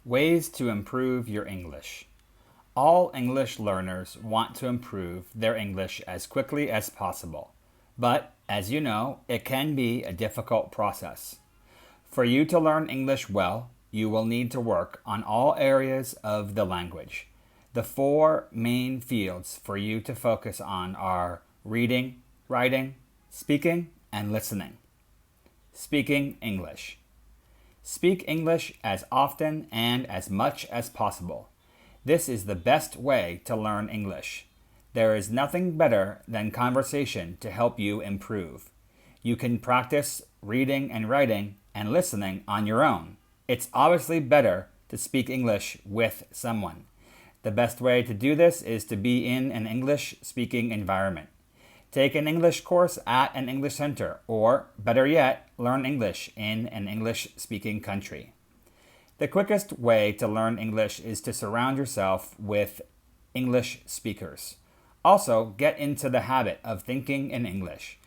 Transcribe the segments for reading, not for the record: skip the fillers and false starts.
Ways to improve your English. All English learners want to improve their English as quickly as possible. But, as you know, it can be a difficult process. For you to learn English well, you will need to work on all areas of the language. The four main fields for you to focus on are reading, writing, speaking, and listening. Speaking English. Speak English as often and as much as possible. This is the best way to learn English. There is nothing better than conversation to help you improve. You can practice reading and writing and listening on your own. It's obviously better to speak English with someone. The best way to do this is to be in an English-speaking environment. Take an English course at an English center, or, better yet, learn English in an English-speaking country. The quickest way to learn English is to surround yourself with English speakers. Also, get into the habit of thinking in English.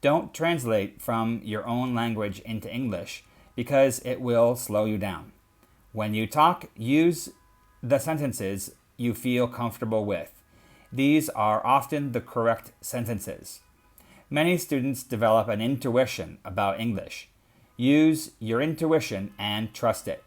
Don't translate from your own language into English because it will slow you down. When you talk, use the sentences you feel comfortable with. These are often the correct sentences. Many students develop an intuition about English. Use your intuition and trust it.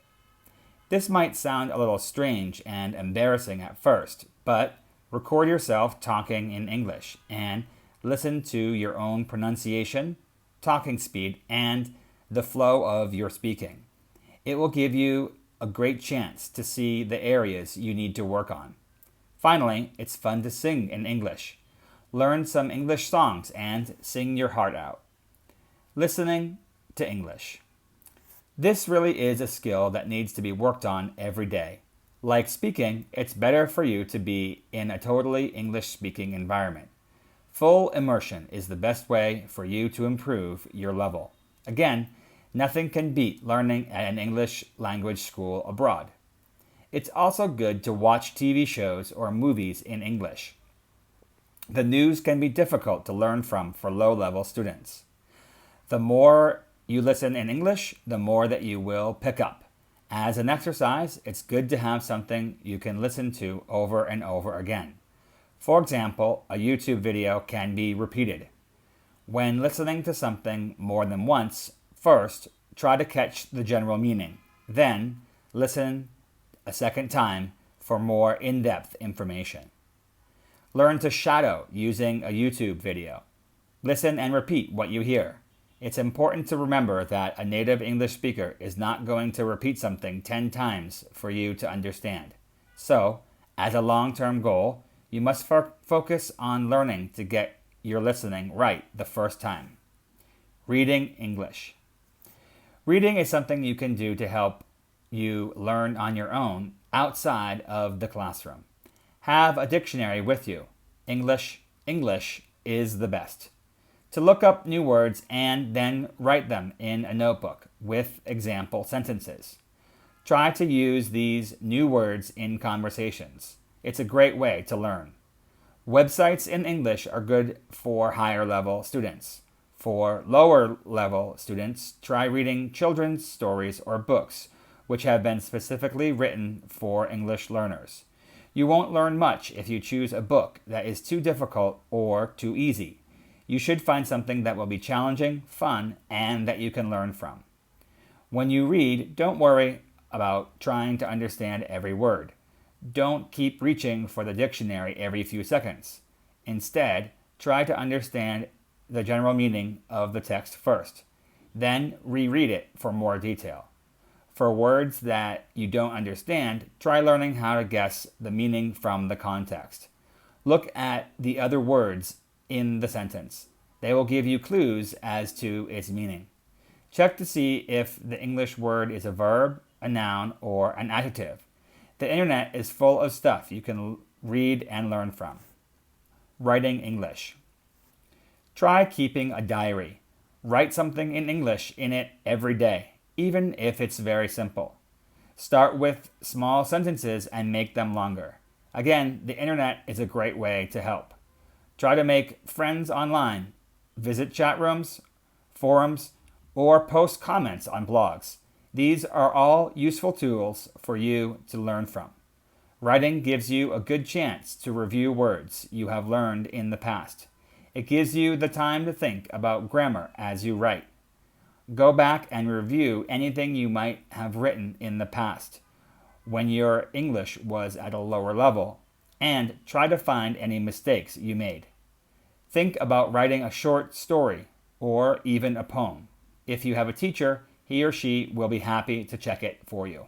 This might sound a little strange and embarrassing at first, but record yourself talking in English and listen to your own pronunciation, talking speed, and the flow of your speaking. It will give you a great chance to see the areas you need to work on. Finally, it's fun to sing in English. Learn some English songs and sing your heart out. Listening to English. This really is a skill that needs to be worked on every day. Like speaking, it's better for you to be in a totally English-speaking environment. Full immersion is the best way for you to improve your level. Again, nothing can beat learning at an English language school abroad. It's also good to watch TV shows or movies in English. The news can be difficult to learn from for low-level students. The more you listen in English, the more that you will pick up. As an exercise, it's good to have something you can listen to over and over again. For example, a YouTube video can be repeated. When listening to something more than once, first, try to catch the general meaning. Then, listen a second time for more in-depth information. Learn to shadow using a YouTube video. Listen and repeat what you hear. It's important to remember that a native English speaker is not going to repeat something 10 times for you to understand. So, as a long-term goal, you must focus on learning to get your listening right the first time. Reading English. Reading is something you can do to help you learn on your own outside of the classroom. Have a dictionary with you. English is the best. To look up new words and then write them in a notebook with example sentences. Try to use these new words in conversations. It's a great way to learn. Websites in English are good for higher level students. For lower level students, try reading children's stories or books which have been specifically written for English learners. You won't learn much if you choose a book that is too difficult or too easy. You should find something that will be challenging, fun, and that you can learn from. When you read, don't worry about trying to understand every word. Don't keep reaching for the dictionary every few seconds. Instead, try to understand the general meaning of the text first. Then reread it for more detail. For words that you don't understand, try learning how to guess the meaning from the context. Look at the other words in the sentence. They will give you clues as to its meaning. Check to see if the English word is a verb, a noun, or an adjective. The internet is full of stuff you can read and learn from. Writing English. Try keeping a diary. Write something in English in it every day, even if it's very simple. Start with small sentences and make them longer. Again, the internet is a great way to help. Try to make friends online. Visit chat rooms, forums, or post comments on blogs. These are all useful tools for you to learn from. Writing gives you a good chance to review words you have learned in the past. It gives you the time to think about grammar as you write. Go back and review anything you might have written in the past when your English was at a lower level, and try to find any mistakes you made. Think about writing a short story or even a poem. If you have a teacher, he or she will be happy to check it for you.